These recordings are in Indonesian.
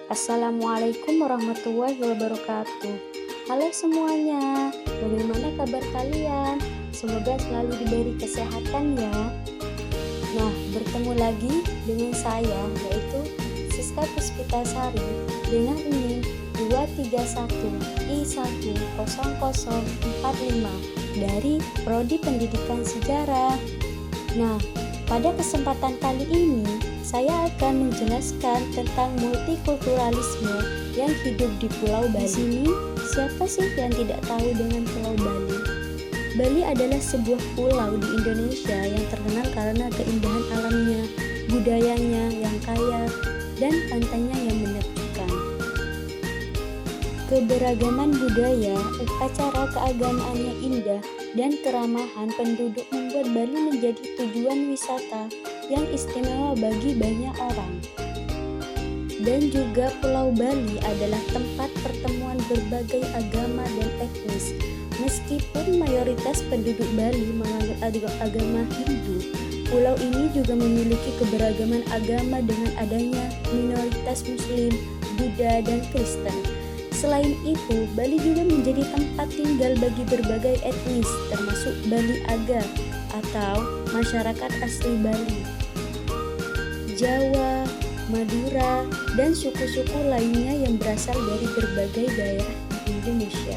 Assalamualaikum warahmatullahi wabarakatuh. Halo semuanya, bagaimana kabar kalian? Semoga selalu diberi kesehatan ya. Nah, bertemu lagi dengan saya yaitu Siska Puspitasari dengan NIM 231I10045 dari Prodi Pendidikan Sejarah. Nah, pada kesempatan kali ini saya akan menjelaskan tentang multikulturalisme yang hidup di Pulau Bali. Di sini, siapa sih yang tidak tahu dengan Pulau Bali? Bali adalah sebuah pulau di Indonesia yang terkenal karena keindahan alamnya, budayanya yang kaya, dan pantainya yang menakjubkan. Keberagaman budaya, upacara keagamaannya indah, dan keramahan penduduk membuat Bali menjadi tujuan wisata yang istimewa bagi banyak orang. Dan juga Pulau Bali adalah tempat pertemuan berbagai agama dan etnis. Meskipun mayoritas penduduk Bali menganut agama Hindu, pulau ini juga memiliki keberagaman agama dengan adanya minoritas Muslim, Buddha, dan Kristen. Selain itu, Bali juga menjadi tempat tinggal bagi berbagai etnis, termasuk Bali Aga atau masyarakat asli Bali, Jawa, Madura, dan suku-suku lainnya yang berasal dari berbagai daerah di Indonesia.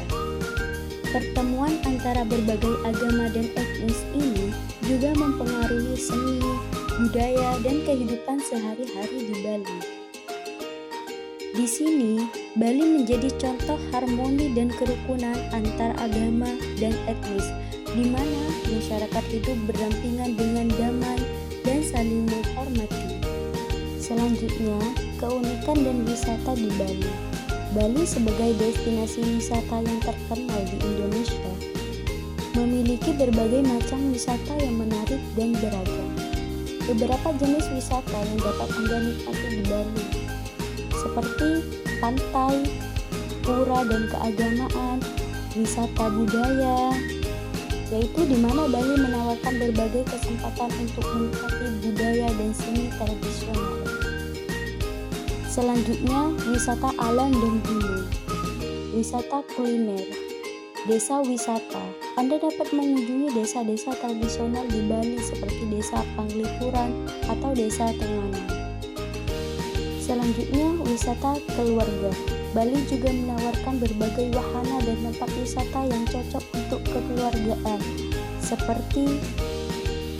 Pertemuan antara berbagai agama dan etnis ini juga mempengaruhi seni, budaya, dan kehidupan sehari-hari di Bali. Di sini, Bali menjadi contoh harmoni dan kerukunan antar agama dan etnis, di mana masyarakat hidup berdampingan dengan damai dan saling menghormati. Selanjutnya, keunikan dan wisata di Bali. Bali sebagai destinasi wisata yang terkenal di Indonesia, memiliki berbagai macam wisata yang menarik dan beragam. Beberapa jenis wisata yang dapat Anda nikmati di Bali, seperti pantai, pura dan keagamaan, wisata budaya, yaitu di mana Bali menawarkan berbagai kesempatan untuk menikmati budaya dan seni tradisional. Selanjutnya, wisata alam dan gunung. Wisata kuliner. Desa wisata. Anda dapat mengunjungi desa-desa tradisional di Bali seperti Desa Panglipuran atau Desa Tenganan. Selanjutnya, wisata keluarga. Bali juga menawarkan berbagai wahana dan tempat wisata yang cocok untuk kekeluargaan, seperti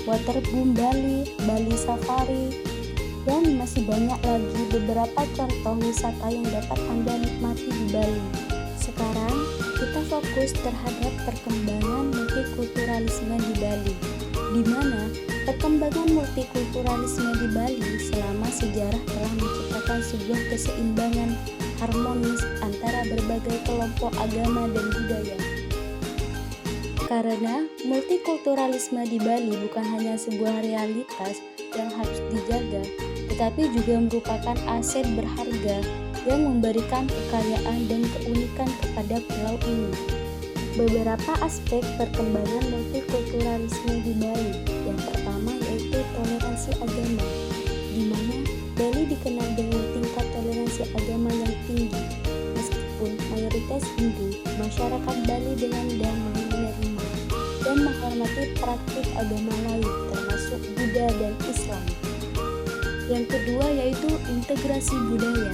Waterboom Bali, Bali Safari, dan masih banyak lagi beberapa contoh wisata yang dapat Anda nikmati di Bali. Sekarang, kita fokus terhadap perkembangan multikulturalisme di Bali, di mana perkembangan multikulturalisme di Bali selama sejarah telah menciptakan sebuah keseimbangan harmonis antara berbagai kelompok agama dan budaya. Karena multikulturalisme di Bali bukan hanya sebuah realitas yang harus dijaga, tetapi juga merupakan aset berharga yang memberikan kekayaan dan keunikan kepada pulau ini. Beberapa aspek perkembangan multikulturalisme di Bali. Yang pertama yaitu toleransi agama, di mana Bali dikenal dengan tingkat toleransi agama yang tinggi. Meskipun mayoritas Hindu, masyarakat Bali dengan damai menerima dan menghormati praktik agama lain, termasuk Buddha dan Islam. Yang kedua yaitu integrasi budaya.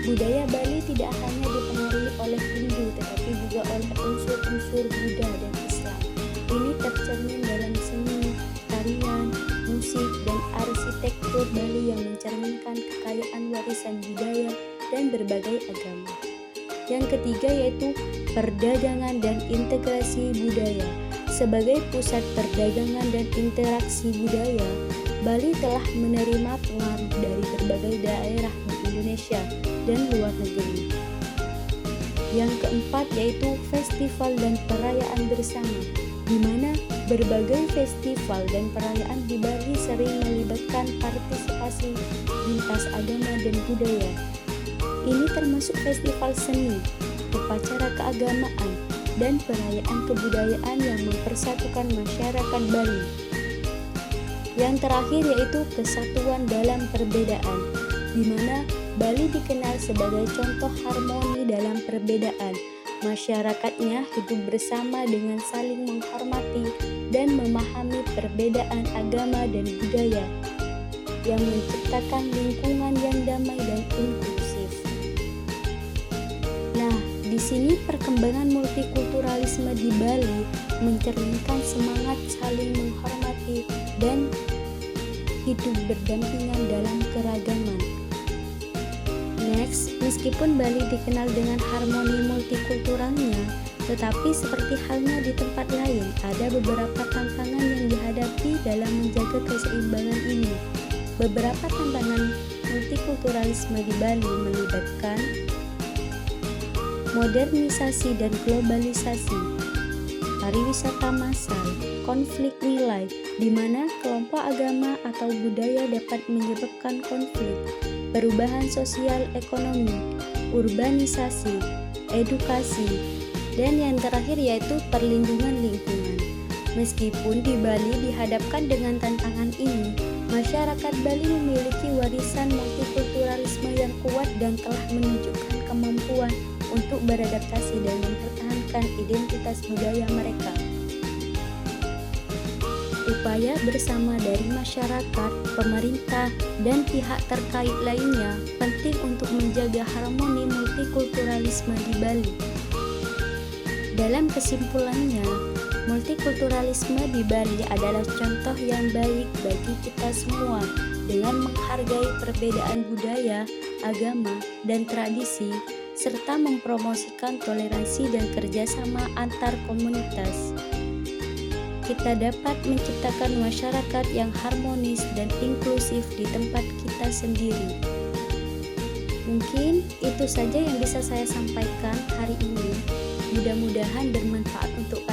Budaya Bali tidak hanya dipengaruhi oleh Hindu, tetapi juga oleh unsur-unsur Buddha dan Islam. Ini tercermin dalam seni, tarian, musik, dan arsitektur Bali yang mencerminkan kekayaan warisan budaya dan berbagai agama. Yang ketiga yaitu perdagangan dan integrasi budaya. Sebagai pusat perdagangan dan interaksi budaya, Bali telah menerima pengaruh dari berbagai daerah di Indonesia dan luar negeri. Yang keempat yaitu festival dan perayaan bersama, di mana berbagai festival dan perayaan di Bali sering melibatkan partisipasi lintas agama dan budaya. Ini termasuk festival seni, upacara keagamaan, dan perayaan kebudayaan yang mempersatukan masyarakat Bali. Yang terakhir yaitu kesatuan dalam perbedaan, di mana Bali dikenal sebagai contoh harmoni dalam perbedaan. Masyarakatnya hidup bersama dengan saling menghormati dan memahami perbedaan agama dan budaya, yang menciptakan lingkungan yang damai dan inklusif. Nah, di sini perkembangan multikulturalisme di Bali mencerminkan semangat saling menghormati dan hidup berdampingan dalam keragaman. Next, meskipun Bali dikenal dengan harmoni multikulturalnya, tetapi seperti halnya di tempat lain, ada beberapa tantangan yang dihadapi dalam menjaga keseimbangan ini. Beberapa tantangan multikulturalisme di Bali melibatkan modernisasi dan globalisasi, pariwisata massal, konflik nilai, di mana kelompok agama atau budaya dapat menyebabkan konflik, perubahan sosial ekonomi, urbanisasi, edukasi, dan yang terakhir yaitu perlindungan lingkungan. Meskipun di Bali dihadapkan dengan tantangan ini, masyarakat Bali memiliki warisan multikulturalisme yang kuat dan telah menunjukkan kemampuan untuk beradaptasi dan mempertahankan identitas budaya mereka. Upaya bersama dari masyarakat, pemerintah, dan pihak terkait lainnya penting untuk menjaga harmoni multikulturalisme di Bali. Dalam kesimpulannya, multikulturalisme di Bali adalah contoh yang baik bagi kita semua dengan menghargai perbedaan budaya, agama, dan tradisi, serta mempromosikan toleransi dan kerjasama antar komunitas. Kita dapat menciptakan masyarakat yang harmonis dan inklusif di tempat kita sendiri. Mungkin itu saja yang bisa saya sampaikan hari ini. Mudah-mudahan bermanfaat untuk